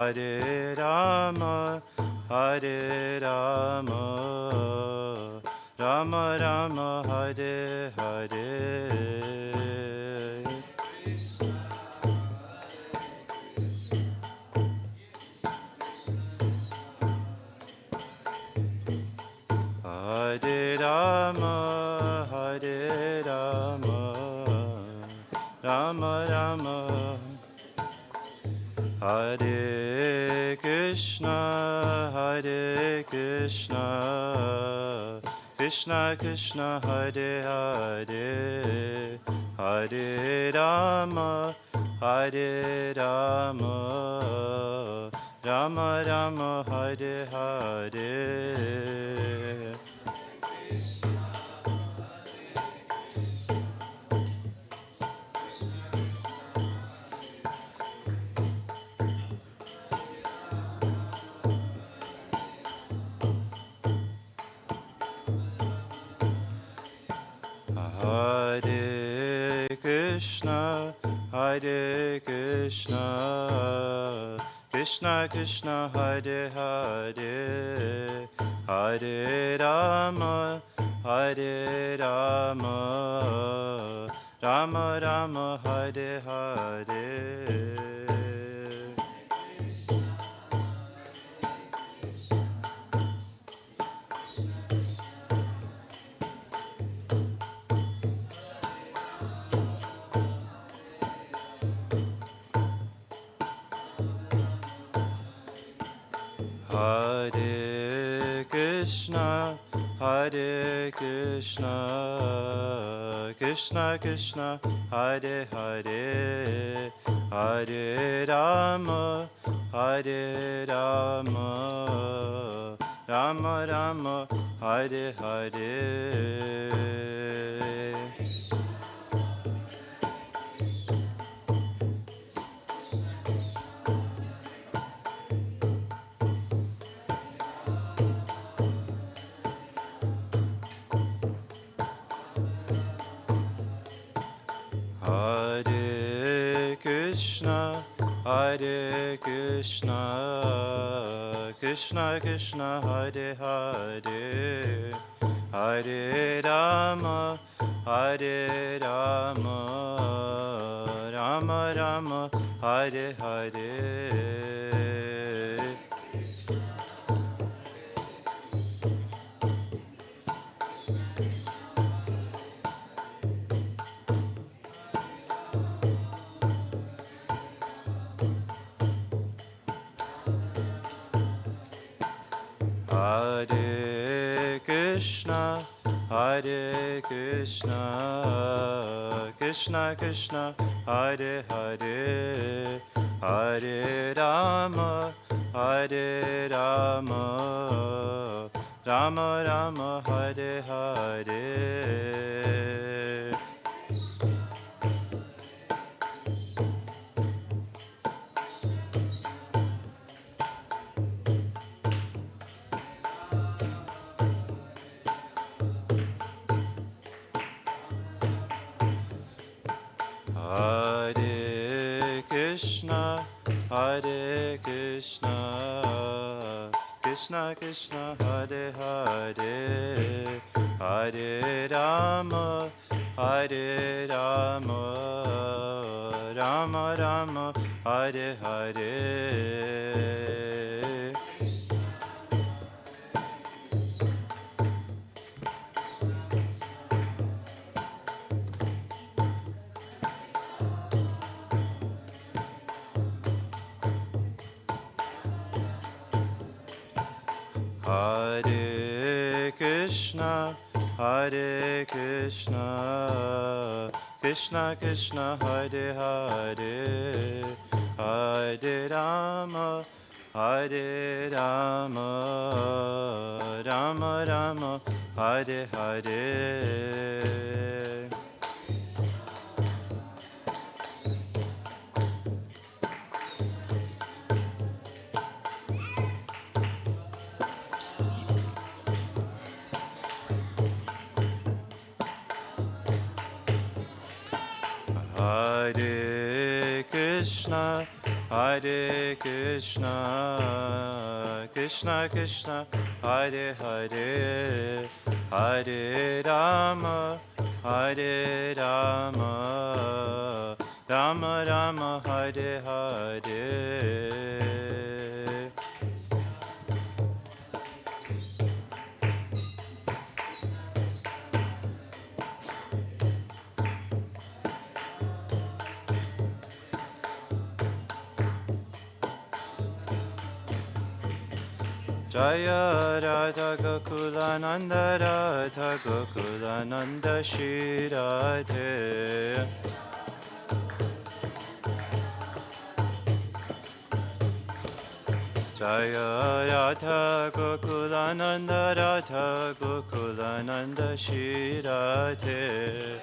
Hare Rama, Hare Rama, Rama Rama, Hare Hare. Hare Rama, Hare Rama, Rama Rama, Hare Krishna, Hare Krishna, Krishna Krishna, Hare Hare, Hare Rama, Hare Rama, Rama Rama, Hare Hare. Hare Krishna, Hare Krishna, Krishna Krishna, Hare Hare, Hare Rama, Hare Rama, Rama Rama, Hare Hare. Hare Krishna, Hare Krishna, Krishna Krishna, Hare Hare, Hare Rama, Hare Rama, Rama Rama, Hare Hare. Hare Krishna, Hare Krishna, Krishna Krishna, Hare Hare, Hare Rama, Hare Rama, Rama Rama, Hare Hare. Hare Krishna, Hare Krishna, Krishna Krishna, Hare Hare, Hare Rama, Hare Rama, Rama Rama, Hare Hare. Hare Krishna, Hare Krishna, Krishna Krishna, Hare Hare, Hare Rama, Hare Rama, Rama Rama, Hare Hare. Hare Krishna, Hare Krishna, Krishna Krishna, Hare Hare, Hare Rama, Hare Rama, Rama Rama, Hare Hare. Hare Krishna, Hare Krishna, Krishna Krishna, Hare Hare, Hare Rama, Hare Rama, Rama Rama, Hare Hare. Jaya Radha Gokula Nanda Radha Gokula Nanda Shri Radhe. Jaya Radha Gokula Nanda Radha Gokula Nanda Shri Radhe.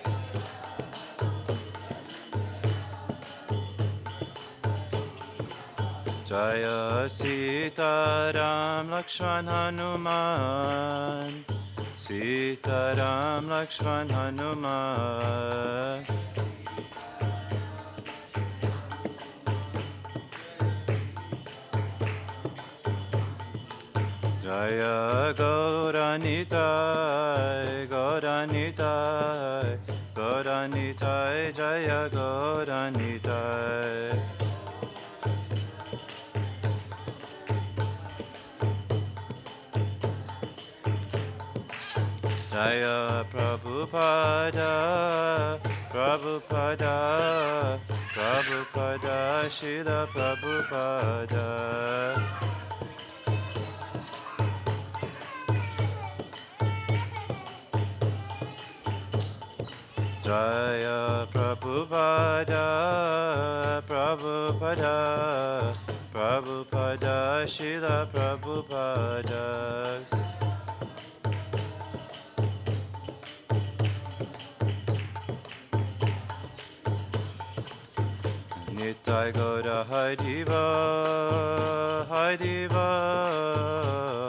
Jaya Sita Ram Lakshman Hanuman, Sita Ram Lakshman Hanuman. Jaya Gauranitai, Gauranitai, Gauranitai, Jaya Gauranitai. Jaya Prabhupada, Prabhupada, Prabhupada, Srila Prabhupada. Jaya Prabhupada, Prabhupada, Prabhupada, Srila Prabhupada. Nitai Gaura Hariva, Hariva,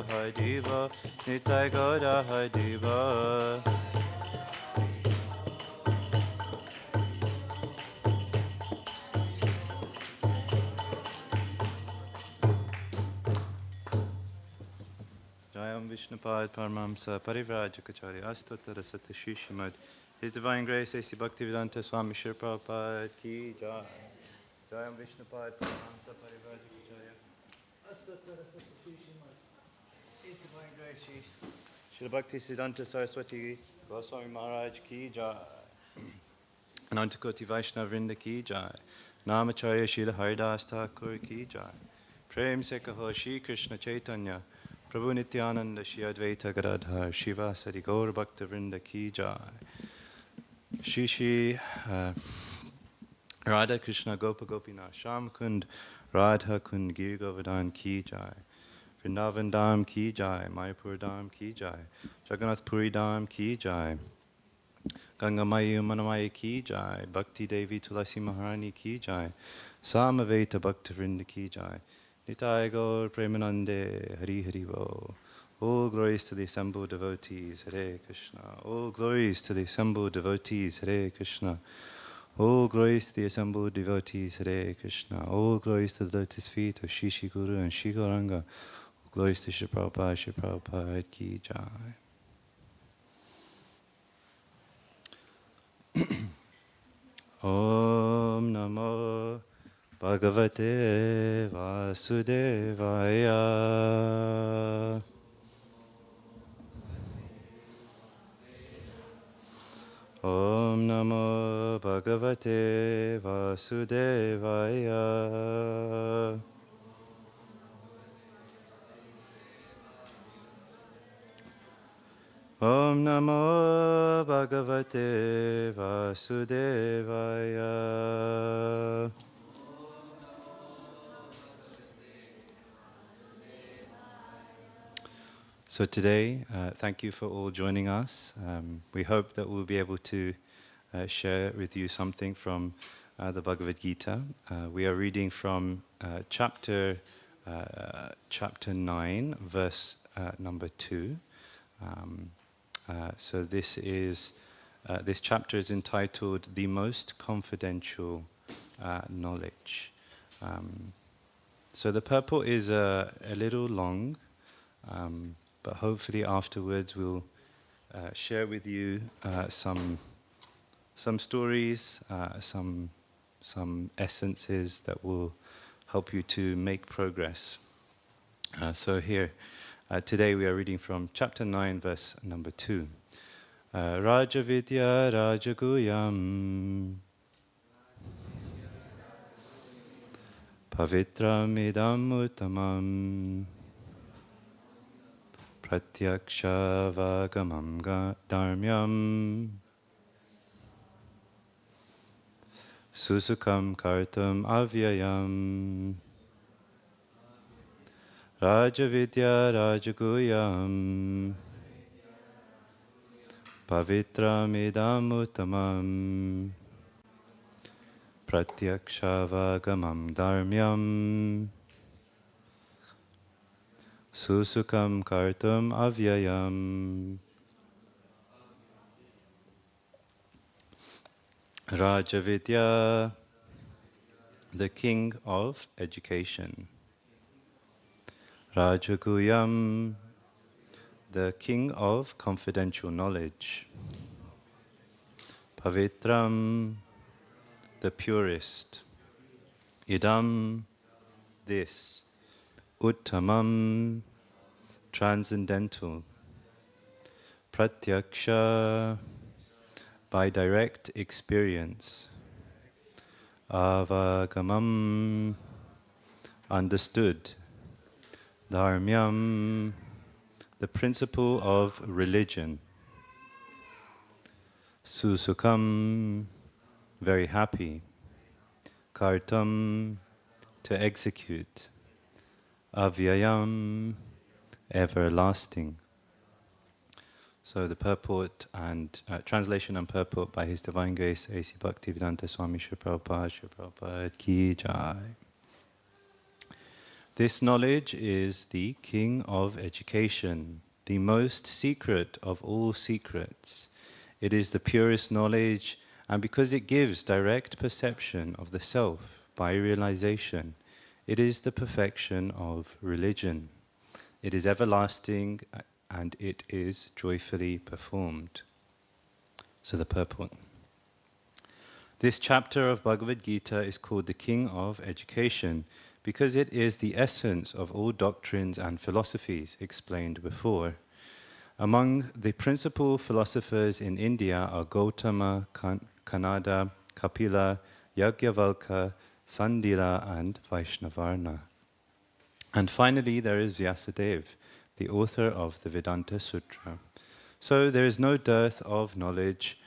Hariva, Nitai Gaura Hariva. Jayam Vishnupad Paramamsa Parivrajacharya Astottara Satashishimad. His Divine Grace A.C. Bhaktivedanta Swami Shri Prabhupada Ki Jai. Jayam Vishnupad Paramamsa Parivrajacharya Astottara Satashishimad. His Divine Grace Shri Bhaktisiddhanta Saraswati Goswami Maharaj Ki Jai. Anantakoti Vaishnava Vrinda Ki Jai. Namacharya Srila Haridas Thakur Ki Jai. Prem Se Kaho Shri Krishna Chaitanya Prabhu Nityananda Shri Advaita Gadadhar Shiva Sari Gaur Bhakta Vrinda Ki Jai. Shri Shri Radha Krishna Gopa Gopinath Sham Kund Radha Kund Gir Govardhan Ki Jai. Vrindavan Dham Ki Jai. Mayapur Dham Ki Jai. Jagannath Puri Dham Ki Jai. Ganga Mayi Manamayi Ki Jai. Bhakti Devi Tulasi Maharani Ki Jai. Samaveta Bhakta Vrinda Ki Jai. Nitai Gaur Premanande Hari Hari Bo. All glories to the assembled devotees, Hare Krishna. All glories to the assembled devotees, Hare Krishna. All glories to the assembled devotees, Hare Krishna. All glories to the lotus feet of Shri Shri Guru and Shri Gauranga. All glories to Shri Prabhupada Ki Jai. Om Namo Bhagavate Vasudevaya. Om Namo Bhagavate Vasudevaya. Om Namo Bhagavate Vasudevaya. So today, thank you for all joining us. We hope that we'll be able to share with you something from the Bhagavad Gita. We are reading from chapter 9, verse number 2. So this chapter is entitled "The Most Confidential Knowledge." So the purport is a little long, but hopefully afterwards we'll share with you some stories, some essences that will help you to make progress. So here, today we are reading from chapter 9, verse number 2. Rajavidya Rajaguyam Pavitramidam Uttamam Pratyaksha-vagamam dharmyam Susukam kartum avyayam Rajavidya Rajaguyam Pavitramidam Uttamam Pratyaksha-vagamam dharmyam Susukam kartum avyayam. Rajavidya, the king of education. Rajaguyam, the king of confidential knowledge. Pavitram, the purest. Idam, this. Uttamam, transcendental. Pratyaksha, by direct experience. Avagamam, understood. Dharmyam, the principle of religion. Susukam, very happy. Kartam, to execute. Avyayam, everlasting. So the purport and translation and purport by His Divine Grace A.C. Bhaktivedanta Swami Srila Prabhupada Ki Jai. This knowledge is the king of education, the most secret of all secrets. It is the purest knowledge, and because it gives direct perception of the self by realization, it is the perfection of religion. It is everlasting and it is joyfully performed. So the purport. This chapter of Bhagavad Gita is called the King of Education because it is the essence of all doctrines and philosophies explained before. Among the principal philosophers in India are Gautama, Kanada, Kapila, Yajnavalkya, Sandila and Vaishnavarna. And finally there is Vyasadeva, the author of the Vedanta Sutra. So there is no dearth of knowledge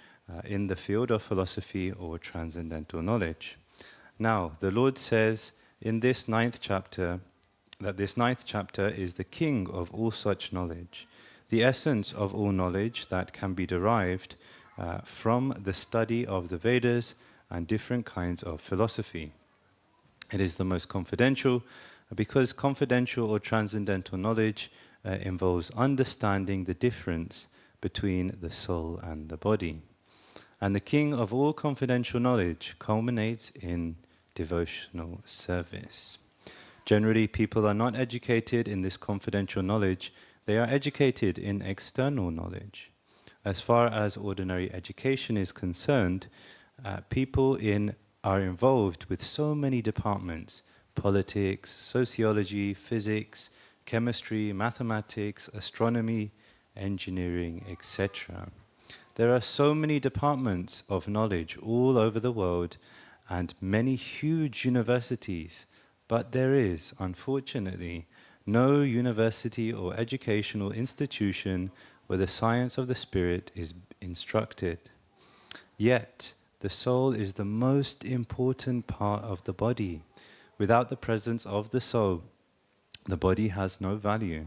in the field of philosophy or transcendental knowledge. Now, the Lord says in this 9th chapter that this 9th chapter is the king of all such knowledge, the essence of all knowledge that can be derived from the study of the Vedas and different kinds of philosophy. It is the most confidential because confidential or transcendental knowledge involves understanding the difference between the soul and the body. And the king of all confidential knowledge culminates in devotional service. Generally, people are not educated in this confidential knowledge, they are educated in external knowledge. As far as ordinary education is concerned, people are involved with so many departments: politics, sociology, physics, chemistry, mathematics, astronomy, engineering, etc. There are so many departments of knowledge all over the world and many huge universities, but there is, unfortunately, no university or educational institution where the science of the spirit is instructed. Yet, the soul is the most important part of the body. Without the presence of the soul, the body has no value.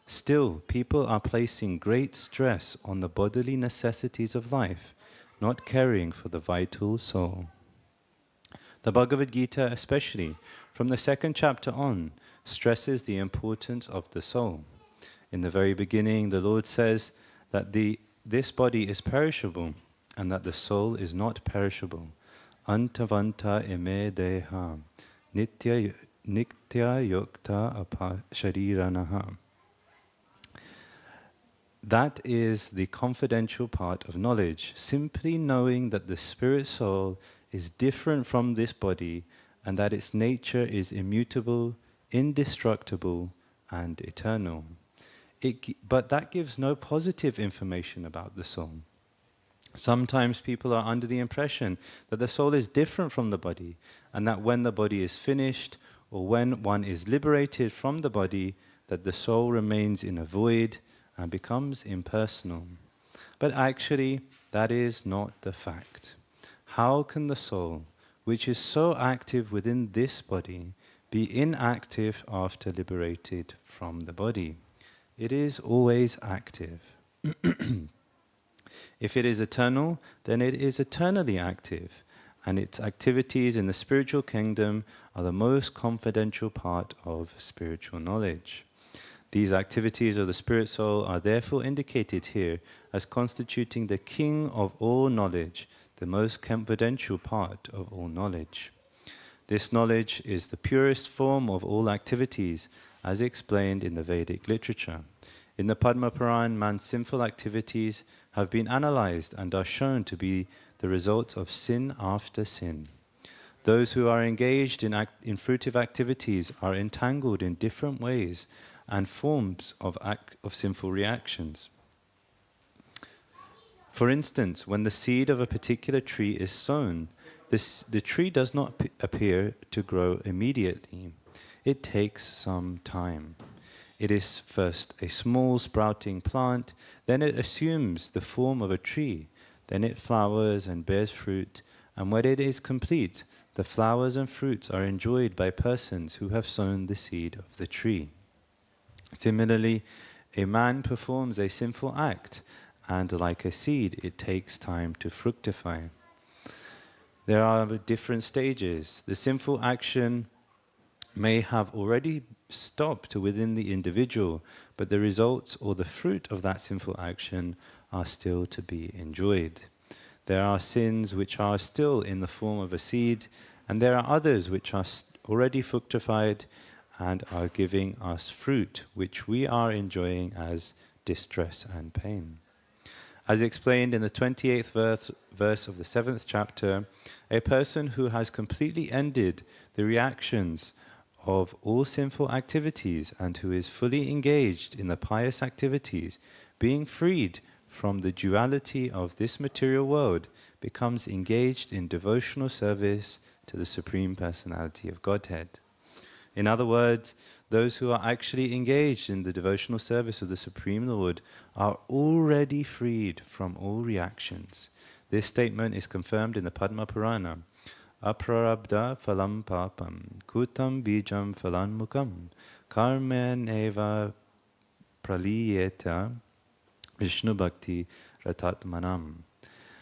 Still, people are placing great stress on the bodily necessities of life, not caring for the vital soul. The Bhagavad Gita, especially from the 2nd chapter on, stresses the importance of the soul. In the very beginning, the Lord says that this body is perishable and that the soul is not perishable. Antavanta ime deha, nitya yukta shariranaha. That is the confidential part of knowledge, simply knowing that the spirit soul is different from this body and that its nature is immutable, indestructible, and eternal. But that gives no positive information about the soul. Sometimes people are under the impression that the soul is different from the body and that when the body is finished or when one is liberated from the body, that the soul remains in a void and becomes impersonal. But actually, that is not the fact. How can the soul, which is so active within this body, be inactive after liberated from the body? It is always active. If it is eternal, then it is eternally active, and its activities in the spiritual kingdom are the most confidential part of spiritual knowledge. These activities of the spirit soul are therefore indicated here as constituting the king of all knowledge, the most confidential part of all knowledge. This knowledge is the purest form of all activities, as explained in the Vedic literature. In the Padma Puran, man's sinful activities have been analyzed and are shown to be the results of sin after sin. Those who are engaged in fruitive activities are entangled in different ways and forms of sinful reactions. For instance, when the seed of a particular tree is sown, the tree does not appear to grow immediately. It takes some time. It is first a small sprouting plant, then it assumes the form of a tree, then it flowers and bears fruit, and when it is complete, the flowers and fruits are enjoyed by persons who have sown the seed of the tree. Similarly, a man performs a sinful act, and like a seed, it takes time to fructify. There are different stages. The sinful action may have already stopped within the individual, but the results or the fruit of that sinful action are still to be enjoyed. There are sins which are still in the form of a seed, and there are others which are already fructified and are giving us fruit, which we are enjoying as distress and pain. As explained in the 28th verse of the 7th chapter, a person who has completely ended the reactions of all sinful activities and who is fully engaged in the pious activities, being freed from the duality of this material world, becomes engaged in devotional service to the Supreme Personality of Godhead. In other words, those who are actually engaged in the devotional service of the Supreme Lord are already freed from all reactions. This statement is confirmed in the Padma Purana. Aprarabdha phalam papam, kutam bijam phalan mukam, karmen eva praliyeta Vishnu bhakti ratatmanam.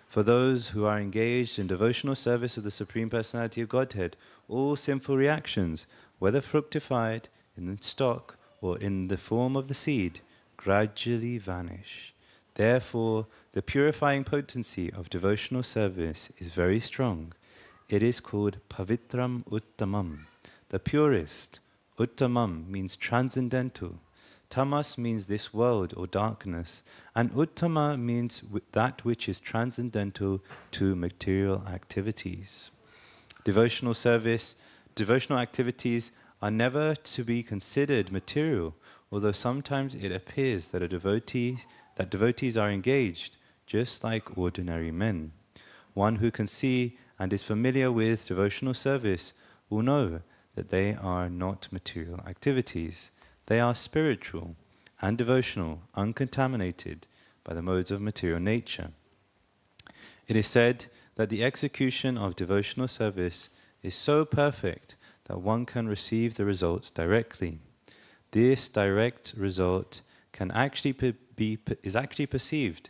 For those who are engaged in devotional service of the Supreme Personality of Godhead, all sinful reactions, whether fructified in the stock or in the form of the seed, gradually vanish. Therefore, the purifying potency of devotional service is very strong. It is called Pavitram Uttamam, the purest. Uttamam means transcendental. Tamas means this world or darkness, and Uttama means that which is transcendental to material activities. Devotional activities are never to be considered material, although sometimes it appears that devotees are engaged just like ordinary men. One who can see and is familiar with devotional service will know that they are not material activities. They are spiritual and devotional, uncontaminated by the modes of material nature. It is said that the execution of devotional service is so perfect that one can receive the results directly. This direct result is actually perceived,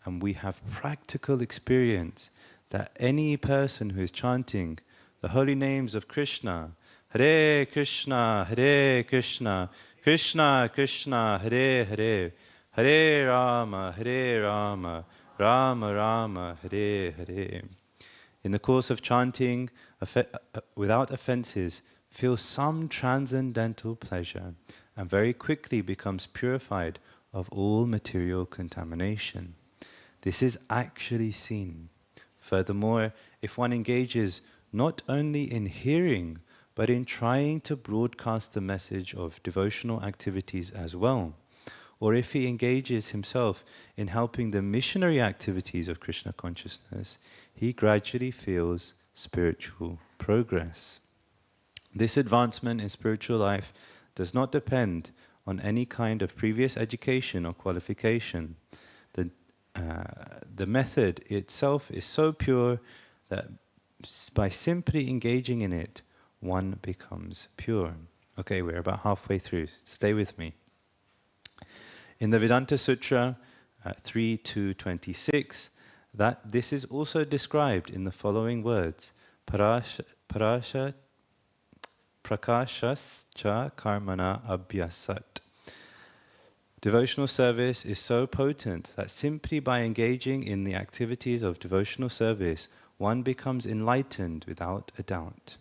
and we have practical experience that any person who is chanting the holy names of Krishna, Hare Krishna, Hare Krishna, Krishna Krishna, Hare Hare, Hare Rama, Hare Rama, Rama Rama, Hare Hare. In the course of chanting without offenses, feels some transcendental pleasure and very quickly becomes purified of all material contamination. This is actually seen. Furthermore, if one engages not only in hearing, but in trying to broadcast the message of devotional activities as well, or if he engages himself in helping the missionary activities of Krishna consciousness, he gradually feels spiritual progress. This advancement in spiritual life does not depend on any kind of previous education or qualification. The method itself is so pure that by simply engaging in it, one becomes pure. Okay, we're about halfway through. Stay with me. In the Vedanta Sutra 2226, that this is also described in the following words: Prakashascha karmana abhyasat. Devotional service is so potent that simply by engaging in the activities of devotional service, one becomes enlightened without a doubt.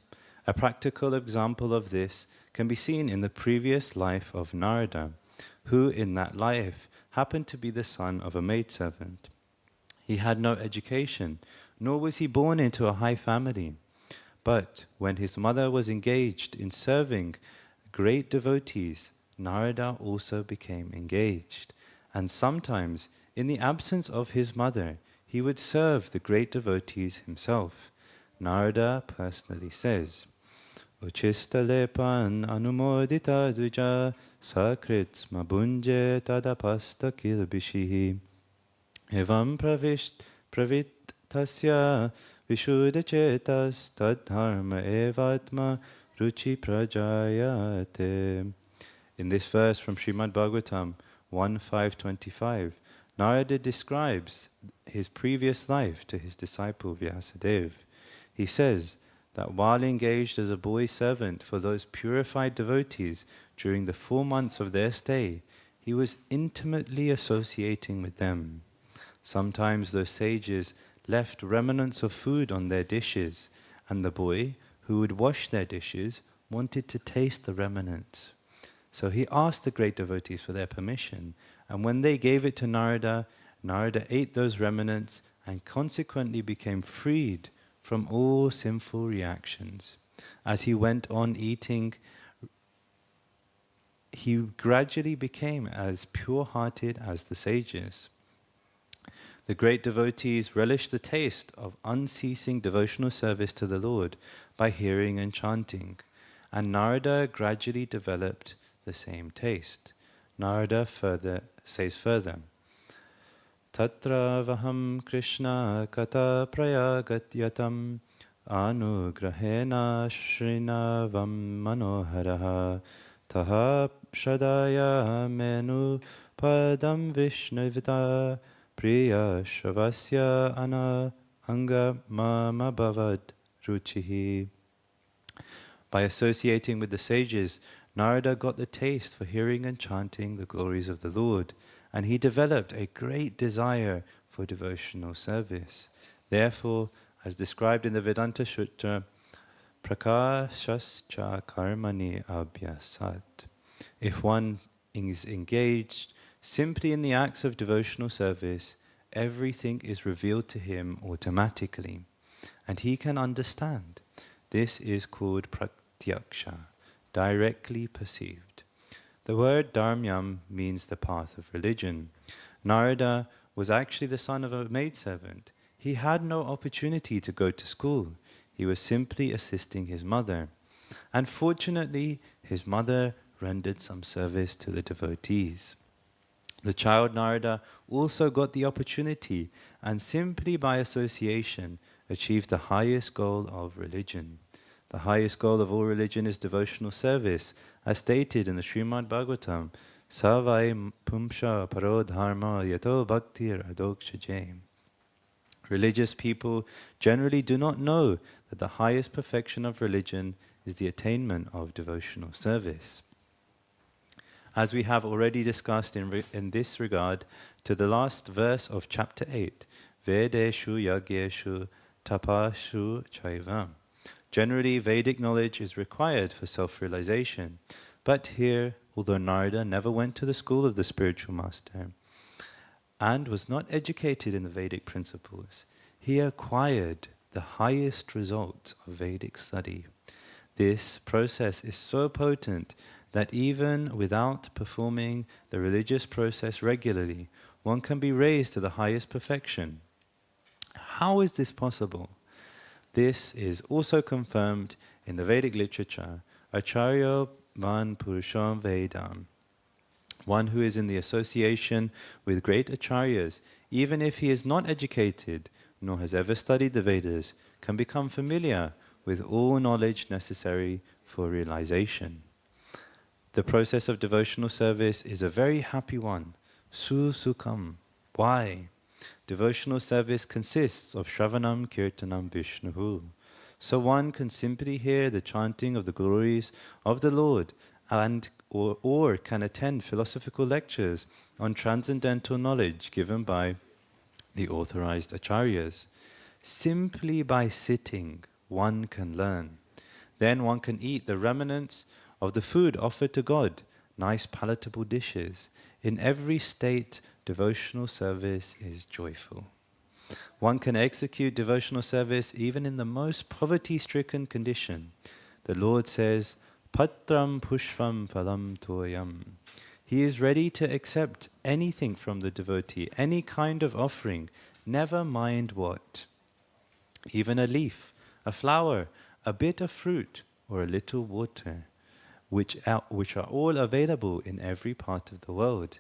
A practical example of this can be seen in the previous life of Narada, who in that life happened to be the son of a maidservant. He had no education, nor was he born into a high family. But when his mother was engaged in serving great devotees, Narada also became engaged. And sometimes, in the absence of his mother, he would serve the great devotees himself. Narada personally says, Uchista lepan anumodita dvija sakritsma bunje tadapasta kilbishihi evam pravittasya vishuddhachetas tadharma evatma ruchi prajayate. In this verse from Srimad Bhagavatam 1.5.25, Narada describes his previous life to his disciple Vyasadeva. He says that while engaged as a boy servant for those purified devotees during the 4 months of their stay, he was intimately associating with them. Sometimes those sages left remnants of food on their dishes, and the boy, who would wash their dishes, wanted to taste the remnants. So he asked the great devotees for their permission, and when they gave it to Narada, Narada ate those remnants and consequently became freed from all sinful reactions. As he went on eating, he gradually became as pure-hearted as the sages. The great devotees relished the taste of unceasing devotional service to the Lord by hearing and chanting, and Narada gradually developed the same taste. Narada says further, Tatra vaham Krishna kata prayagatyatam anugrahena shrinavam manoharaha taha shadaya menu padam vishnavita priya shavasya ana anga mama bhavad ruchihi. By associating with the sages, Narada got the taste for hearing and chanting the glories of the Lord, and he developed a great desire for devotional service. Therefore, as described in the Vedanta Sutra, Prakashascha karmani abhyasat. If one is engaged simply in the acts of devotional service, everything is revealed to him automatically, and he can understand. This is called pratyaksha, directly perceived. The word dharmyam means the path of religion. Narada was actually the son of a maidservant. He had no opportunity to go to school. He was simply assisting his mother. And fortunately, his mother rendered some service to the devotees. The child Narada also got the opportunity, and simply by association achieved the highest goal of religion. The highest goal of all religion is devotional service, as stated in the Srimad Bhagavatam, Savai pumsha parodharma yato bhaktir adokshajem. Religious people generally do not know that the highest perfection of religion is the attainment of devotional service. As we have already discussed in this regard to the last verse of chapter 8, Vedeshu yagyeshu tapashu chaivam. Generally, Vedic knowledge is required for self-realization. But here, although Narada never went to the school of the spiritual master and was not educated in the Vedic principles, he acquired the highest results of Vedic study. This process is so potent that even without performing the religious process regularly, one can be raised to the highest perfection. How is this possible? This is also confirmed in the Vedic literature, Acharya Van Purusham Vedam. One who is in the association with great acharyas, even if he is not educated nor has ever studied the Vedas, can become familiar with all knowledge necessary for realization. The process of devotional service is a very happy one. Sukham. Why? Devotional service consists of Shravanam Kirtanam Vishnuhu. So one can simply hear the chanting of the glories of the Lord or can attend philosophical lectures on transcendental knowledge given by the authorized acharyas. Simply by sitting, one can learn. Then one can eat the remnants of the food offered to God, nice palatable dishes. In every state, devotional service is joyful. One can execute devotional service even in the most poverty-stricken condition. The Lord says, Patram pushvam phalam toyam. He is ready to accept anything from the devotee, any kind of offering, never mind what. Even a leaf, a flower, a bit of fruit, or a little water, which are all available in every part of the world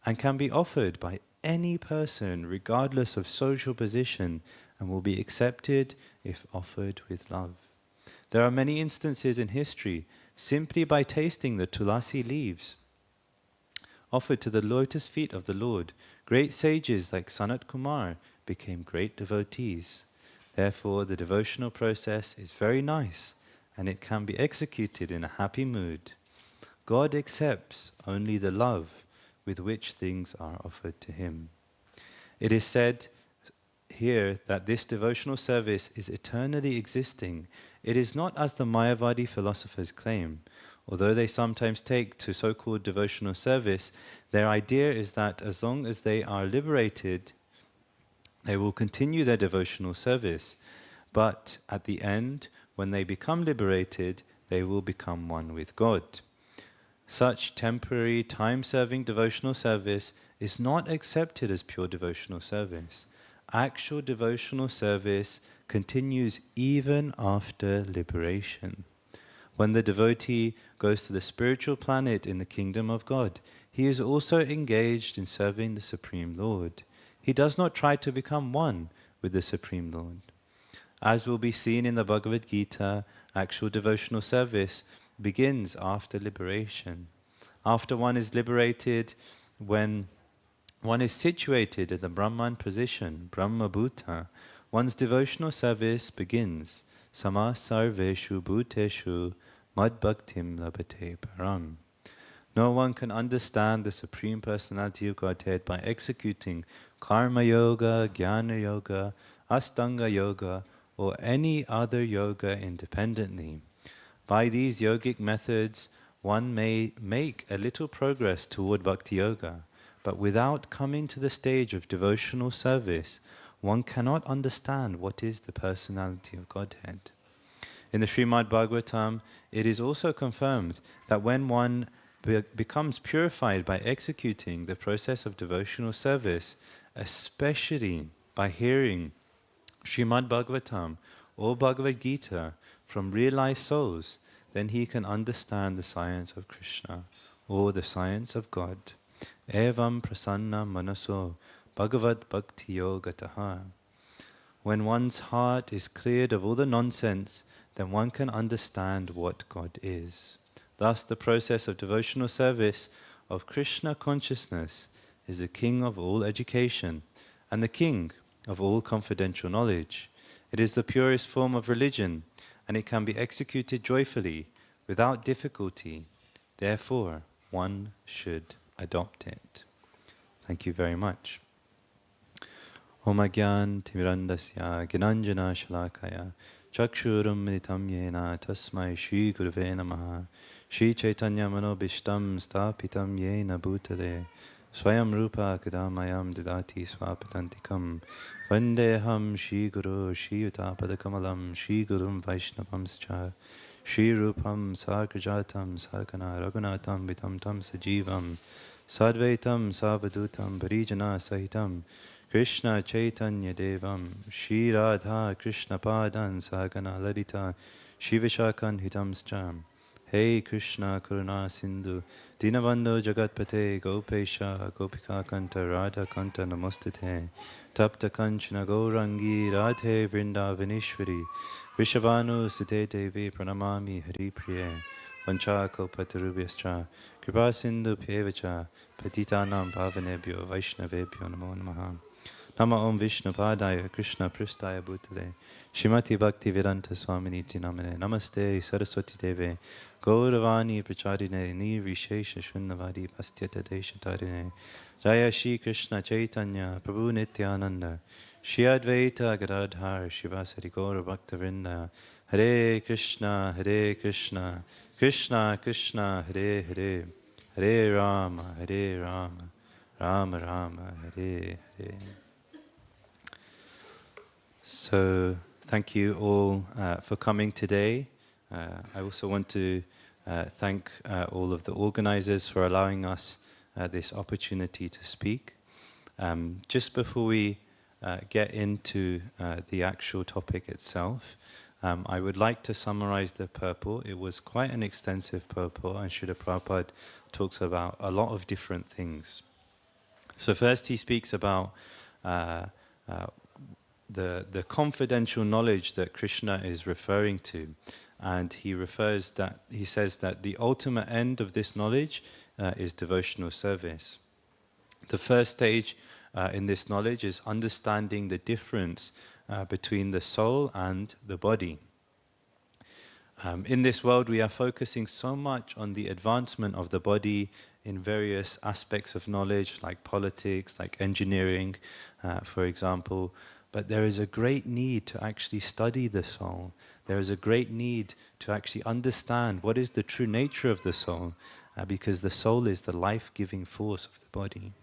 and can be offered by any person regardless of social position and will be accepted if offered with love. There are many instances in history simply by tasting the tulasi leaves offered to the lotus feet of the Lord. Great sages like Sanat Kumar became great devotees. Therefore, the devotional process is very nice and it can be executed in a happy mood. God accepts only the love with which things are offered to Him. It is said here that this devotional service is eternally existing. It is not as the Mayavadi philosophers claim. Although they sometimes take to so-called devotional service, their idea is that as long as they are liberated, they will continue their devotional service. But at the end, when they become liberated, they will become one with God. Such temporary, time-serving devotional service is not accepted as pure devotional service. Actual devotional service continues even after liberation. When the devotee goes to the spiritual planet in the kingdom of God, he is also engaged in serving the Supreme Lord. He does not try to become one with the Supreme Lord. As will be seen in the Bhagavad Gita, actual devotional service begins after liberation. After one is liberated, when one is situated in the Brahman position, Brahma Bhuta, one's devotional service begins. Sama sarveshu bhuteshu mad bhaktim labate param. No one can understand the Supreme Personality of Godhead by executing Karma Yoga, Jnana Yoga, Astanga Yoga, or any other yoga independently. By these yogic methods, one may make a little progress toward Bhakti Yoga, but without coming to the stage of devotional service, one cannot understand what is the personality of Godhead. In the Srimad Bhagavatam, it is also confirmed that when one becomes purified by executing the process of devotional service, especially by hearing Srimad Bhagavatam or Bhagavad Gita from realized souls, then he can understand the science of Krishna or the science of God. Evam prasanna manaso Bhagavad bhakti yogataha. When one's heart is cleared of all the nonsense, then one can understand what God is. Thus, the process of devotional service of Krishna consciousness is the king of all education and the king of all confidential knowledge. It is the purest form of religion, and it can be executed joyfully, without difficulty. Therefore, one should adopt it. Thank you very much. Om Agyan Timirandasya Gnanjana Shalakaya Chakshurum militam yena tasmai Shri Gurave Namaha. Shri Chaitanya Manobishtam Stapitam Yena Bhutale Swayam Rupa Kadamayam Didati Swapatantikam Vandeham Shri Guru Shri Utapadakamalam Shri Gurum Vaishnavamscha Shri Rupam Sagrajatam Sarkana Raghunatam Vitam Tam Sajivam Sadvaitam Savadutam Parijana Sahitam Krishna Chaitanya Devam Shri Radha Krishna Padan Sagana Ladita Shivashakan Hitamscham Hey Krishna Karuna Sindhu Dinabandhu Jagatpate Gopesha Gopika Kanta Radha Kanta Namostate Tapta Kanchana Gaurangi Radhe Vrindavanishwari Vishavanu Sute Devi Pranamami Hari Priye Vancha Kalpatarubhyascha Kripa Sindhu Pyevacha Patitanam Bhavanebhyo Vaishnavebhyo Namo Namaha Nama Om Vishnu Padaya Krishna Pristaya Bhutale Shrimati Bhakti Vedanta Swamini Namane Namaste Saraswati Deve Gauravani Pracharine Nirvishesha Shunnavadi Pastyata Deshatarine Jaya Shri Krishna Chaitanya Prabhu Nityananda Shri Advaita Gadadhar Shivasari Gaura Bhakta Vrinda Hare Krishna Krishna Krishna Hare Hare Hare Rama Rama Rama Hare Hare. So, thank you all for coming today. I also want to thank all of the organizers for allowing us this opportunity to speak. Just before we get into the actual topic itself, I would like to summarize the purport. It was quite an extensive purport, and Srila Prabhupada talks about a lot of different things. So first he speaks about the confidential knowledge that Krishna is referring to, and he says that the ultimate end of this knowledge is devotional service. The first stage in this knowledge is understanding the difference between the soul and the body. In this world we are focusing so much on the advancement of the body in various aspects of knowledge, like politics, like engineering, for example. But there is a great need to actually study the soul. There is a great need to actually understand what is the true nature of the soul, because the soul is the life-giving force of the body.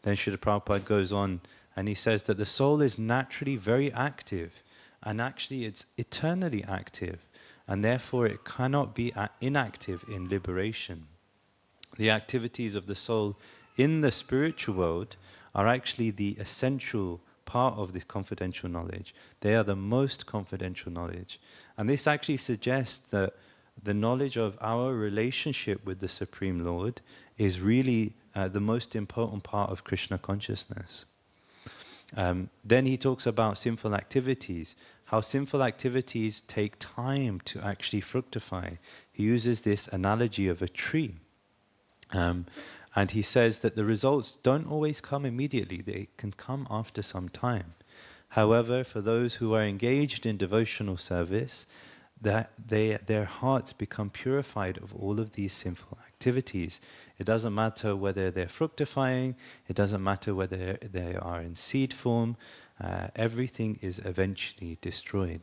Then Srila Prabhupada goes on and he says that the soul is naturally very active, and actually it's eternally active, and therefore it cannot be inactive in liberation. The activities of the soul in the spiritual world are actually the essential part of the confidential knowledge. They are the most confidential knowledge. And this actually suggests that the knowledge of our relationship with the Supreme Lord is really the most important part of Krishna consciousness. Then he talks about sinful activities, how sinful activities take time to actually fructify. He uses this analogy of a tree. And he says that the results don't always come immediately, they can come after some time. However, for those who are engaged in devotional service, their hearts become purified of all of these sinful activities. It doesn't matter whether they're fructifying, it doesn't matter whether they are in seed form, everything is eventually destroyed.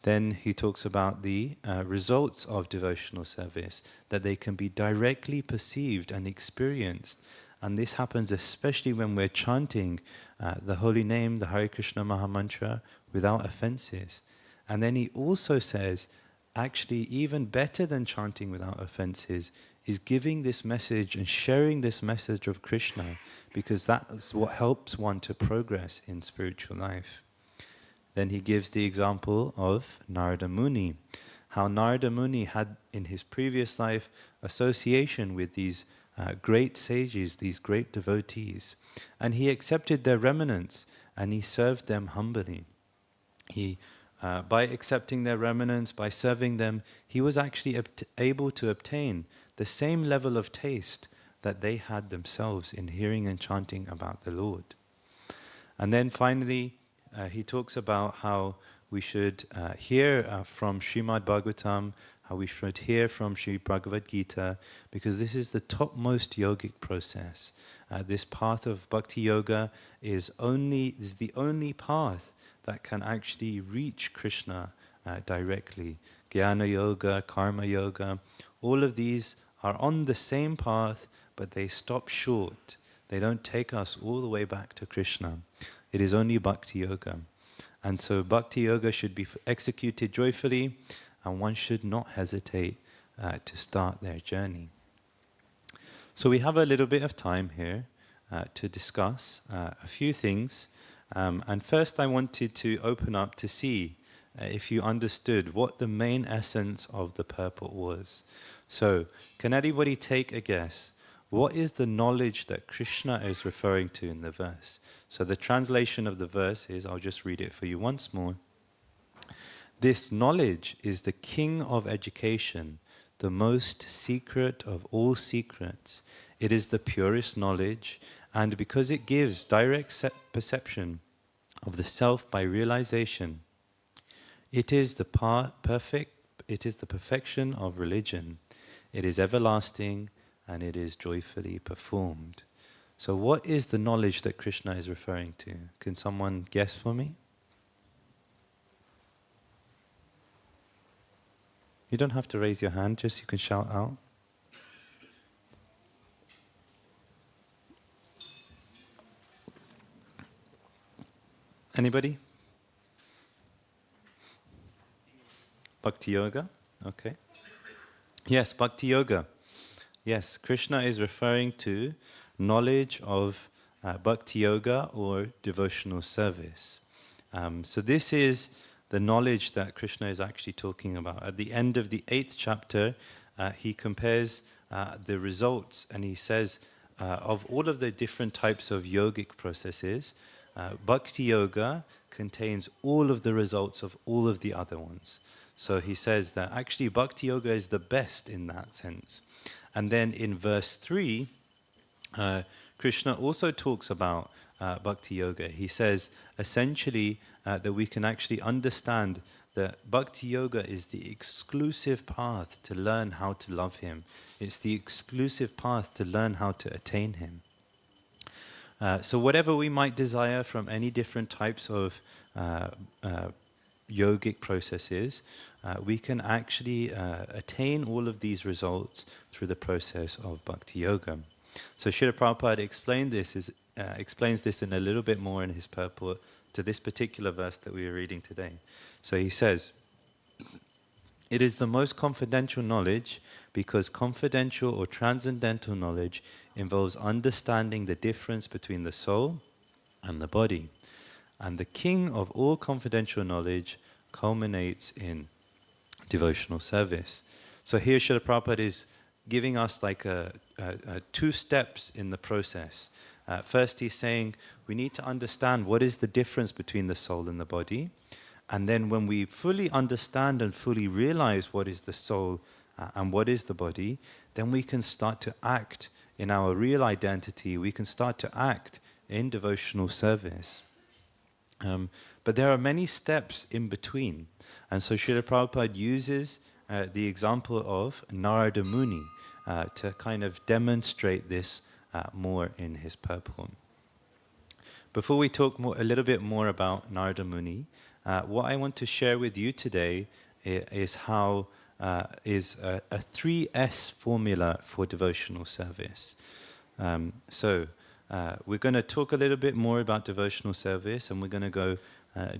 Then he talks about the results of devotional service, that they can be directly perceived and experienced. And this happens especially when we're chanting the holy name, the Hare Krishna Maha Mantra, without offenses. And then he also says, actually even better than chanting without offenses is giving this message and sharing this message of Krishna, because that's what helps one to progress in spiritual life. Then he gives the example of Narada Muni, how Narada Muni had in his previous life association with these great sages, these great devotees, and he accepted their remnants and he served them humbly. By accepting their remnants, by serving them, he was actually able to obtain the same level of taste that they had themselves in hearing and chanting about the Lord. And then finally, he talks about how we should hear from Srimad Bhagavatam, how we should hear from Sri Bhagavad Gita, because this is the topmost yogic process. This path of Bhakti Yoga is the only path that can actually reach Krishna directly. Jnana Yoga, Karma Yoga, all of these are on the same path, but they stop short. They don't take us all the way back to Krishna. It is only Bhakti Yoga. And so Bhakti Yoga should be executed joyfully, and one should not hesitate to start their journey. So we have a little bit of time here to discuss a few things. And first I wanted to open up to see if you understood what the main essence of the purport was. So, can anybody take a guess? What is the knowledge that Krishna is referring to in the verse? So the translation of the verse is, I'll just read it for you once more. This knowledge is the king of education, the most secret of all secrets. It is the purest knowledge, and because it gives direct perception of the self by realization, it is the perfection of religion. It is everlasting, and it is joyfully performed. So what is the knowledge that Krishna is referring to? Can someone guess for me? You don't have to raise your hand, just you can shout out. Anybody? Bhakti Yoga? Okay. Yes, Bhakti Yoga. Yes, Krishna is referring to knowledge of Bhakti Yoga or devotional service. So this is the knowledge that Krishna is actually talking about. At the end of the 8th chapter, he compares the results, and he says of all of the different types of yogic processes, Bhakti Yoga contains all of the results of all of the other ones. So he says that actually Bhakti Yoga is the best in that sense. And then in verse 3, Krishna also talks about Bhakti Yoga. He says essentially that we can actually understand that Bhakti Yoga is the exclusive path to learn how to love Him. It's the exclusive path to learn how to attain Him. So whatever we might desire from any different types of yogic processes, we can actually attain all of these results through the process of Bhakti Yoga. So Srila Prabhupada explains this in a little bit more in his purport to this particular verse that we are reading today. So he says, it is the most confidential knowledge because confidential or transcendental knowledge involves understanding the difference between the soul and the body. And the king of all confidential knowledge culminates in devotional service. So here Srila Prabhupada is giving us like two steps in the process. First he's saying we need to understand what is the difference between the soul and the body. And then when we fully understand and fully realize what is the soul and what is the body, then we can start to act in our real identity. We can start to act in devotional service. But there are many steps in between. And so Srila Prabhupada uses the example of Narada Muni to kind of demonstrate this more in his purport. Before we talk a little bit more about Narada Muni, what I want to share with you today is how is a 3S formula for devotional service. We're going to talk a little bit more about devotional service, and we're going to go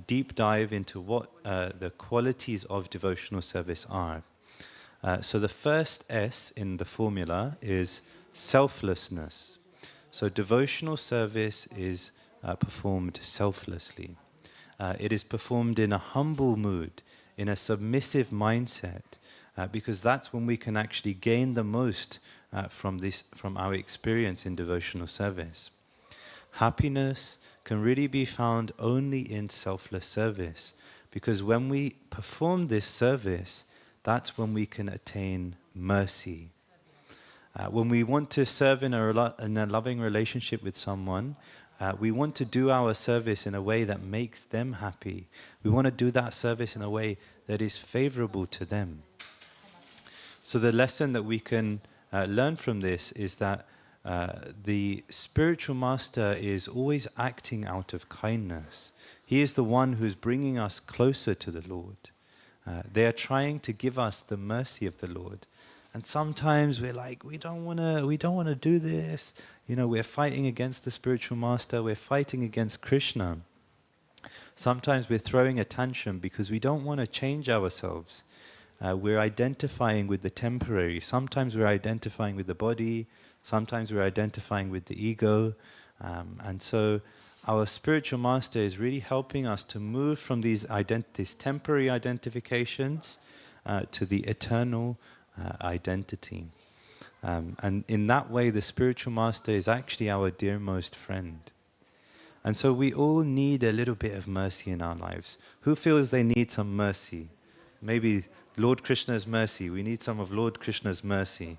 deep dive into what the qualities of devotional service are. So the first S in the formula is selflessness. So devotional service is performed selflessly. It is performed in a humble mood, in a submissive mindset, because that's when we can actually gain the most from our experience in devotional service. Happiness can really be found only in selfless service, because when we perform this service, that's when we can attain mercy. When we want to serve in a loving relationship with someone, we want to do our service in a way that makes them happy. We want to do that service in a way that is favorable to them. So the lesson that we can learn from this is that the spiritual master is always acting out of kindness. He is the one who's bringing us closer to the Lord. They are trying to give us the mercy of the Lord. And sometimes we're like, we don't want to do this. We're fighting against the spiritual master. We're fighting against Krishna. Sometimes we're throwing a tantrum because we don't want to change ourselves. We're identifying with the temporary. Sometimes we're identifying with the body. Sometimes we're identifying with the ego. And so our spiritual master is really helping us to move from these temporary identifications to the eternal identity. And in that way, the spiritual master is actually our dearmost friend. And so we all need a little bit of mercy in our lives. Who feels they need some mercy? Maybe Lord Krishna's mercy. We need some of Lord Krishna's mercy.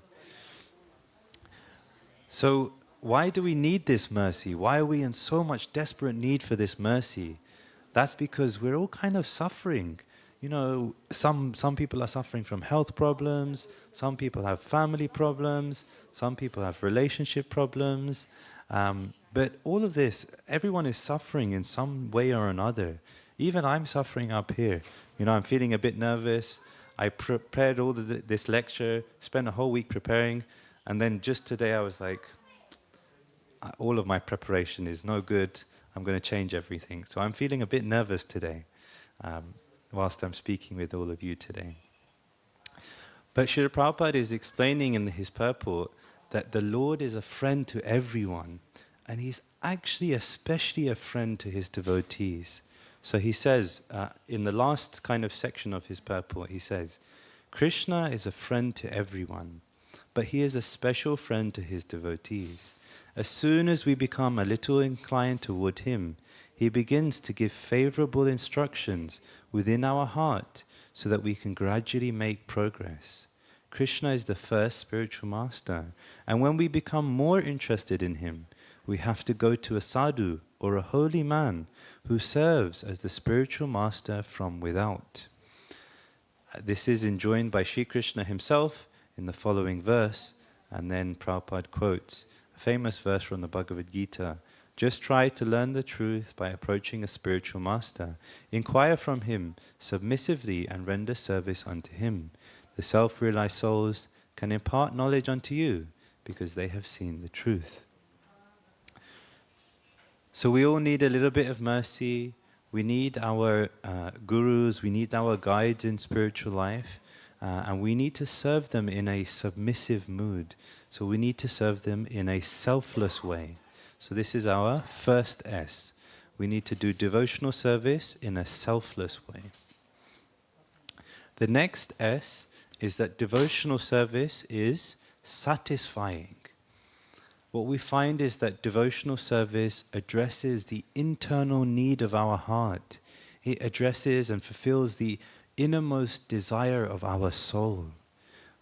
So why do we need this mercy? Why are we in so much desperate need for this mercy? That's because we're all kind of suffering. Some people are suffering from health problems. Some people have family problems. Some people have relationship problems. But all of this, everyone is suffering in some way or another. Even I'm suffering up here. I'm feeling a bit nervous. I prepared all this lecture, spent a whole week preparing, and then just today I was like, all of my preparation is no good. I'm going to change everything. So I'm feeling a bit nervous today, whilst I'm speaking with all of you today. But Srila Prabhupada is explaining in his purport that the Lord is a friend to everyone, and he's actually especially a friend to his devotees. So he says, in the last kind of section of his purport, he says, Krishna is a friend to everyone, but he is a special friend to his devotees. As soon as we become a little inclined toward him, he begins to give favorable instructions within our heart so that we can gradually make progress. Krishna is the first spiritual master, and when we become more interested in him, we have to go to a sadhu or a holy man who serves as the spiritual master from without. This is enjoined by Sri Krishna himself in the following verse, and then Prabhupada quotes a famous verse from the Bhagavad Gita. Just try to learn the truth by approaching a spiritual master. Inquire from him submissively and render service unto him. The self-realized souls can impart knowledge unto you because they have seen the truth. So we all need a little bit of mercy. We need our gurus, we need our guides in spiritual life, and we need to serve them in a submissive mood. So we need to serve them in a selfless way. So this is our first S. We need to do devotional service in a selfless way. The next S is that devotional service is satisfying. What we find is that devotional service addresses the internal need of our heart. It addresses and fulfills the innermost desire of our soul.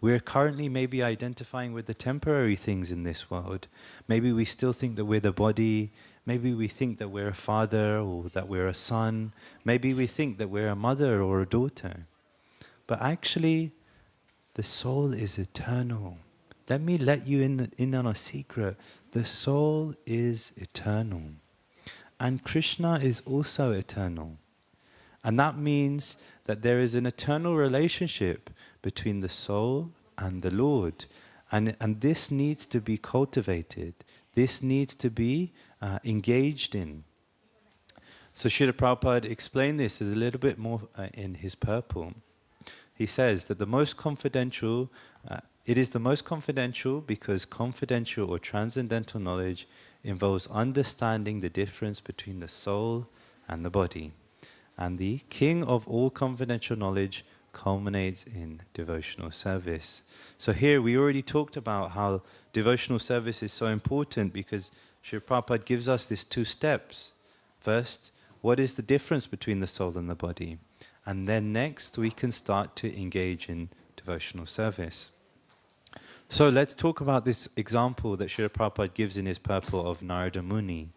We're currently maybe identifying with the temporary things in this world. Maybe we still think that we're the body. Maybe we think that we're a father or that we're a son. Maybe we think that we're a mother or a daughter. But actually, the soul is eternal. Let me let you in on a secret. The soul is eternal. And Krishna is also eternal. And that means that there is an eternal relationship between the soul and the Lord. And this needs to be cultivated. This needs to be engaged in. So Srila Prabhupada explained this a little bit more in his purport. He says that the most confidential, it is the most confidential because confidential or transcendental knowledge involves understanding the difference between the soul and the body. And the king of all confidential knowledge culminates in devotional service. So here we already talked about how devotional service is so important because Srila Prabhupada gives us these two steps. First, what is the difference between the soul and the body? And then next we can start to engage in devotional service. So let's talk about this example that Srila Prabhupada gives in his purport of Narada Muni.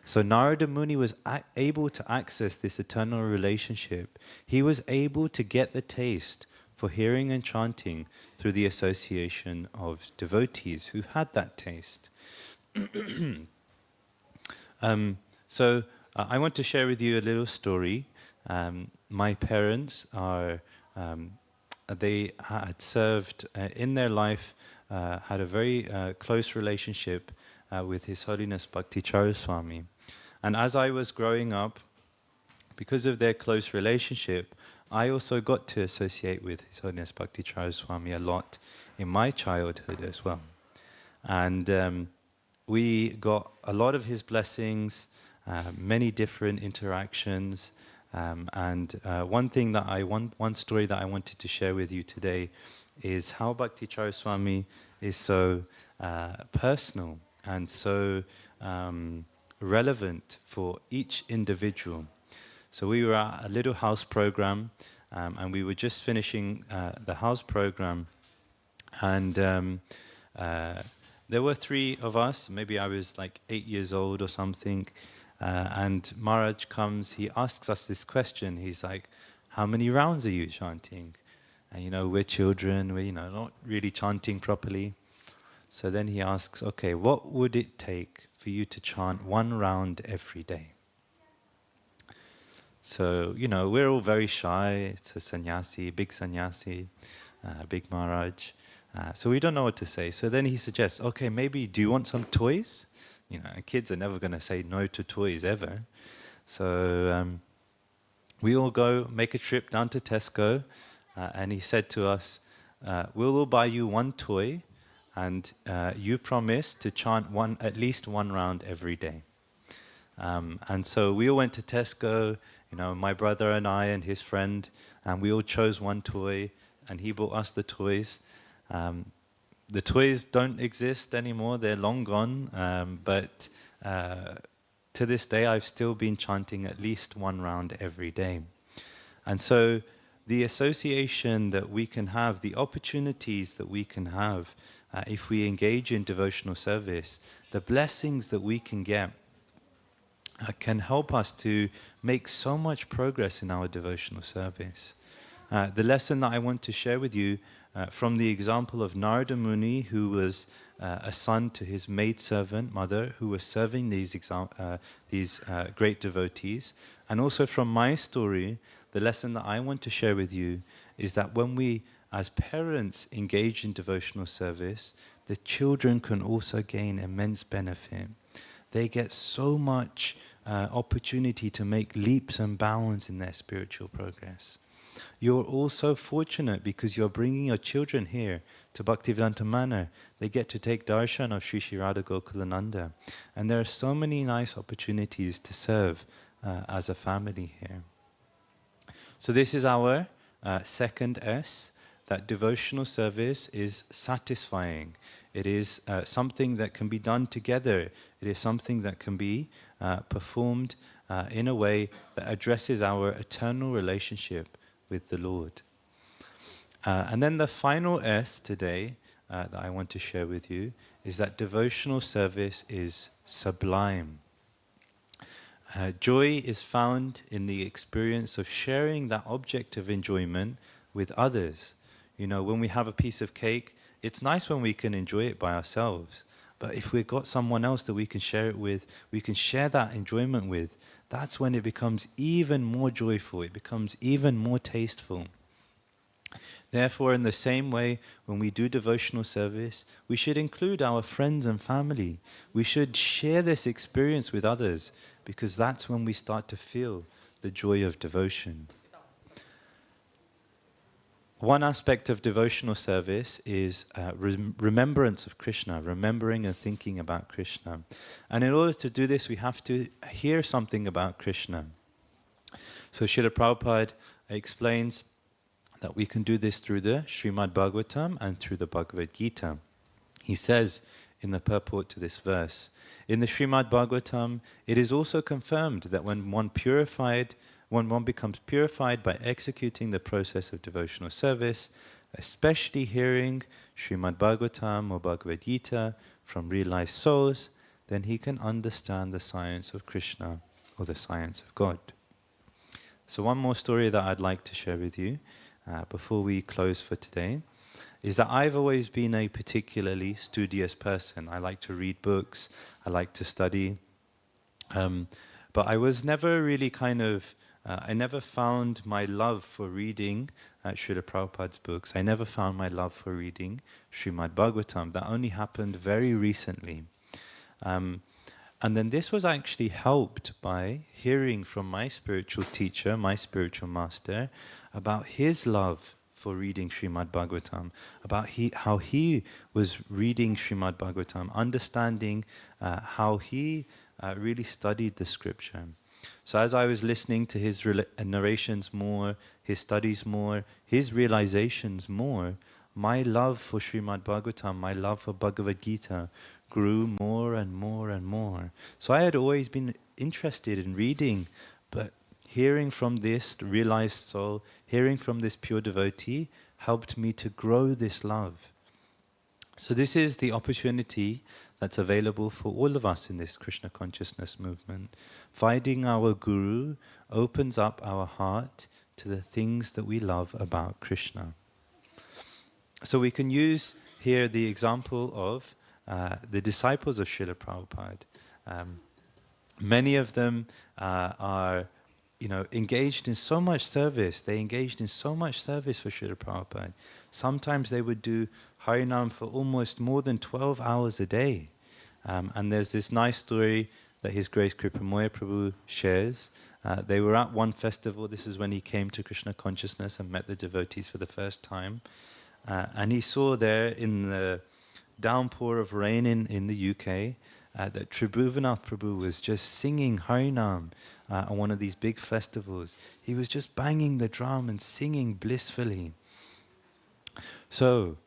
So Narada Muni was able to access this eternal relationship. He was able to get the taste for hearing and chanting through the association of devotees who had that taste. I want to share with you a little story. My parents they had served in their life, had a very close relationship with His Holiness Bhakti Swami. And as I was growing up, because of their close relationship, I also got to associate with His Holiness Bhakti Swami a lot in my childhood as well. And we got a lot of his blessings, many different interactions, and one story that I wanted to share with you today is how Bhakti Swami is so personal and so relevant for each individual. So we were at a little house program, and we were just finishing the house program, and there were 3 of us. Maybe I was like 8 years old or something, and Maharaj comes, he asks us this question. He's like, how many rounds are you chanting? And we're children, we're not really chanting properly. So then he asks, okay, what would it take for you to chant 1 round every day? So, we're all very shy. It's a sannyasi, big Maharaj. So we don't know what to say. So then he suggests, okay, maybe do you want some toys? Kids are never going to say no to toys ever. So we all go make a trip down to Tesco, and he said to us, we'll all buy you 1 toy, and you promise to chant at least 1 round every day. And so we all went to Tesco, my brother and I and his friend, and we all chose 1 toy, and he bought us the toys. The toys don't exist anymore, they're long gone, but to this day I've still been chanting at least 1 round every day. And so the association that we can have, the opportunities that we can have if we engage in devotional service, the blessings that we can get can help us to make so much progress in our devotional service. The lesson that I want to share with you from the example of Narada Muni, who was a son to his maidservant mother, who was serving these great devotees, and also from my story, the lesson that I want to share with you is that when we, as parents, engage in devotional service, the children can also gain immense benefit. They get so much opportunity to make leaps and bounds in their spiritual progress. You're also fortunate because you're bringing your children here to Bhaktivedanta Manor. They get to take darshan of Sri Sri Radha Gokulananda. And there are so many nice opportunities to serve as a family here. So this is our second S, that devotional service is satisfying. It is something that can be done together. It is something that can be performed in a way that addresses our eternal relationship with the Lord. And then the final S today that I want to share with you is that devotional service is sublime. Joy is found in the experience of sharing that object of enjoyment with others. When we have a piece of cake, it's nice when we can enjoy it by ourselves. But if we've got someone else that we can share it with, we can share that enjoyment with, that's when it becomes even more joyful, it becomes even more tasteful. Therefore, in the same way, when we do devotional service, we should include our friends and family. We should share this experience with others, because that's when we start to feel the joy of devotion. One aspect of devotional service is remembrance of Krishna, remembering and thinking about Krishna. And in order to do this, we have to hear something about Krishna. So Srila Prabhupada explains that we can do this through the Srimad Bhagavatam and through the Bhagavad Gita. He says in the purport to this verse, in the Srimad Bhagavatam, it is also confirmed that when one becomes purified by executing the process of devotional service, especially hearing Srimad Bhagavatam or Bhagavad Gita from realized souls, then he can understand the science of Krishna or the science of God. So one more story that I'd like to share with you before we close for today is that I've always been a particularly studious person. I like to read books, I like to study. But I was never really I never found my love for reading Srila Prabhupada's books. I never found my love for reading Srimad Bhagavatam. That only happened very recently. And then this was actually helped by hearing from my spiritual teacher, my spiritual master, about his love for reading Srimad Bhagavatam, about how he was reading Srimad Bhagavatam, understanding how he really studied the scripture. So as I was listening to his narrations more, his studies more, his realizations more, my love for Srimad Bhagavatam, my love for Bhagavad Gita grew more and more and more. So I had always been interested in reading, but hearing from this realized soul, hearing from this pure devotee, helped me to grow this love. So this is the opportunity that's available for all of us in this Krishna consciousness movement. Finding our guru opens up our heart to the things that we love about Krishna. So we can use here the example of the disciples of Srila Prabhupada. Many of them are engaged in so much service. They engaged in so much service for Srila Prabhupada. Sometimes they would do Harinam for almost more than 12 hours a day. And there's this nice story that His Grace Kripamoya Prabhu shares. They were at one festival. This is when he came to Krishna consciousness and met the devotees for the first time. And he saw there in the downpour of rain in the UK that Tribhuvanath Prabhu was just singing Harinam on one of these big festivals. He was just banging the drum and singing blissfully. So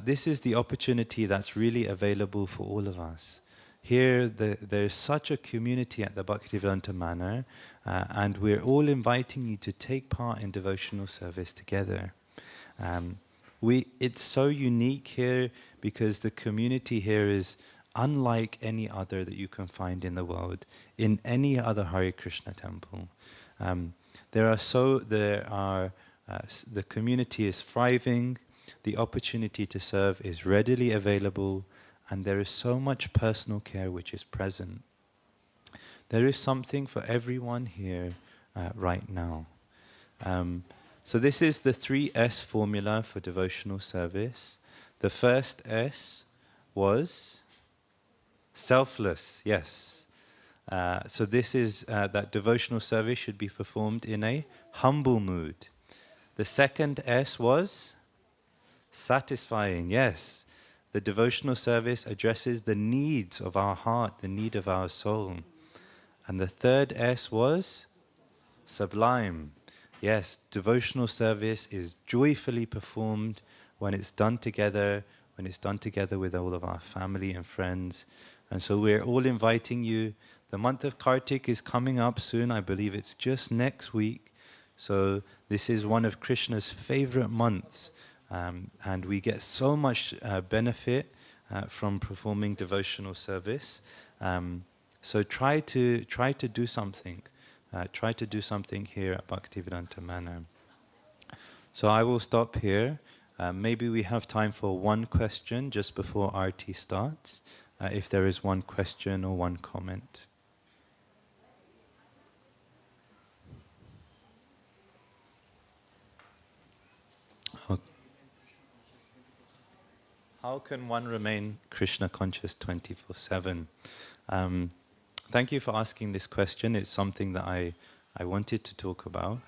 this is the opportunity that's really available for all of us. Here there's such a community at the Bhaktivedanta Manor, and we're all inviting you to take part in devotional service together. It's so unique here because the community here is unlike any other that you can find in the world, in any other Hare Krishna temple. The community is thriving, the opportunity to serve is readily available, and there is so much personal care which is present. There is something for everyone here right now. So this is the 3S formula for devotional service. The first S was selfless, yes. So this is that devotional service should be performed in a humble mood. The second S was satisfying, yes. The devotional service addresses the needs of our heart, the need of our soul. And the third S was sublime. Yes, devotional service is joyfully performed when it's done together with all of our family and friends. And so we're all inviting you. The month of Kartik is coming up soon. I believe it's just next week. So this is one of Krishna's favorite months. And we get so much benefit from performing devotional service. So try to do something. Try to do something here at Bhaktivedanta Manor. So I will stop here. Maybe we have time for one question just before Aarti starts, if there is one question or one comment. Okay. How can one remain Krishna conscious 24/7? Thank you for asking this question. It's something that I wanted to talk about.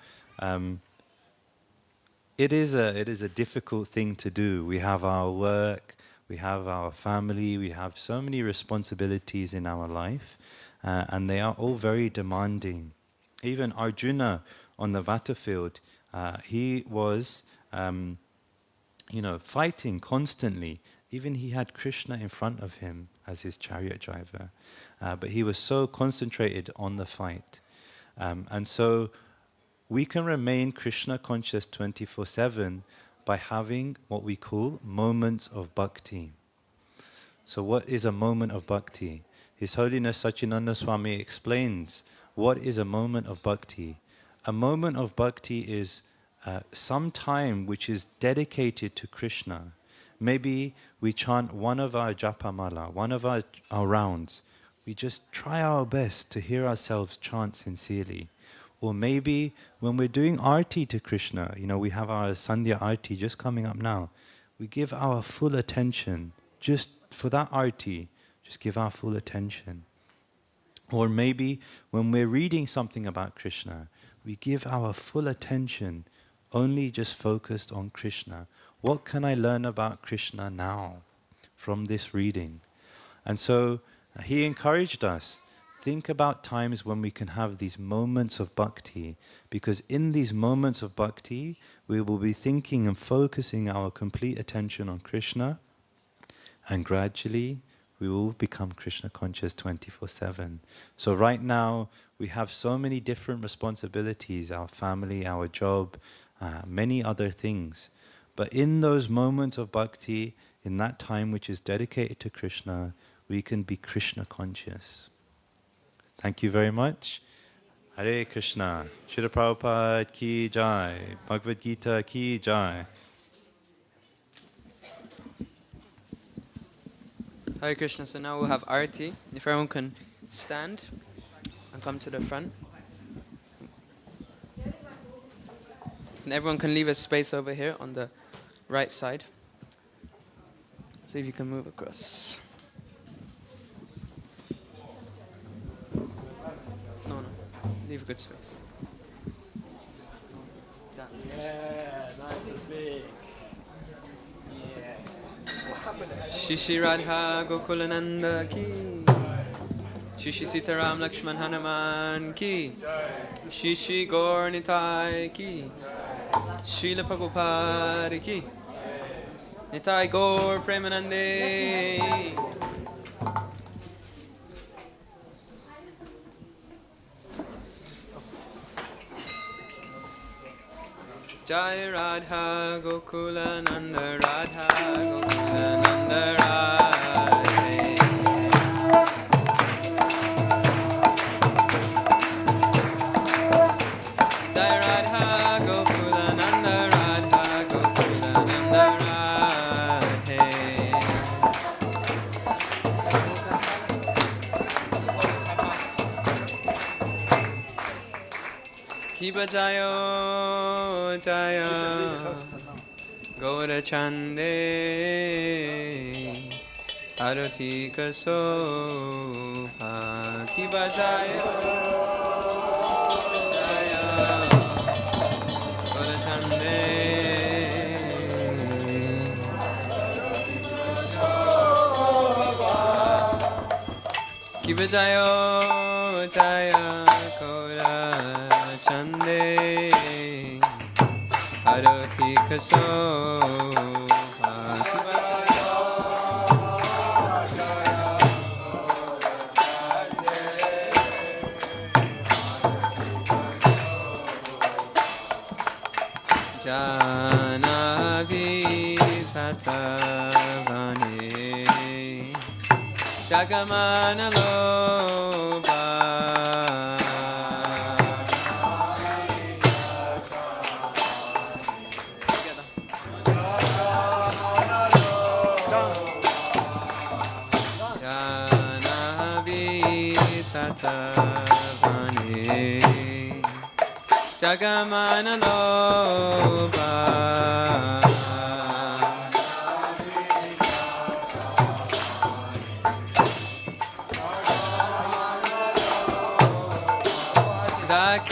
It is a difficult thing to do. We have our work, we have our family, we have so many responsibilities in our life, and they are all very demanding. Even Arjuna on the battlefield, he was, fighting constantly. Even he had Krishna in front of him as his chariot driver. But he was so concentrated on the fight. And so we can remain Krishna conscious 24/7 by having what we call moments of bhakti. So what is a moment of bhakti? His Holiness Sachinanda Swami explains what is a moment of bhakti. A moment of bhakti is some time which is dedicated to Krishna. Maybe we chant one of our japamala, one of our rounds. we just try our best to hear ourselves chant sincerely. Or maybe when we're doing arti to Krishna, we have our Sandhya arti just coming up now, we give our full attention just for that arti, just give our full attention. Or maybe when we're reading something about Krishna, we give our full attention only just focused on Krishna. What can I learn about Krishna now from this reading? And so he encouraged us, think about times when we can have these moments of bhakti, because in these moments of bhakti, we will be thinking and focusing our complete attention on Krishna, and gradually we will become Krishna conscious 24/7. So right now, we have so many different responsibilities, our family, our job, many other things. But in those moments of bhakti, in that time which is dedicated to Krishna, we can be Krishna conscious. Thank you very much. Hare Krishna. Srila Prabhupada ki jai. Bhagavad Gita ki jai. Hare Krishna. So now we'll have Arati. If everyone can stand and come to the front. And everyone can leave a space over here on the right side. See if you can move across. No. Leave a good space. Yeah, nice and big. Yeah. Shishi Radha Gokulananda ki. Shishi Sitaram Lakshman Hanuman ki. Shishi Gaur Nitai ki. Srila Prabhupada ki. Nitai Gaur Premanande. Jai Radha Gokulananda Radha Gokulananda Radha. Jai Radha Gokulananda Radha Gokulananda Radha. Kiba Jayo Jaya Gaura Chande Arati Kasoha Kiba Jayo Jaya Gaura Chande Kiba Jayo Jaya Gaura Chande Arati Kasoha Janavi Tatavane Jagamana Loba Jagamana Loba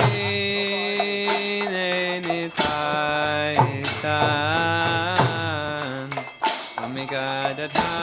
Dakine Nitai Tan Amigadadhara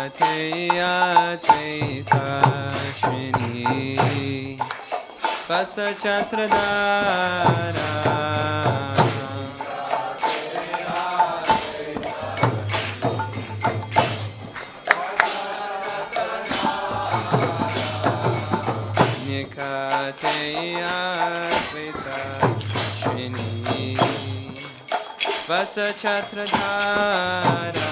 Nikateya Chaita Shrini Vasachhatradhara Nikateya Sveta Shrini Vasachhatradhara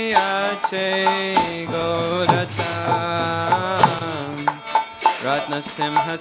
Bosiache Godacham Ratna Simha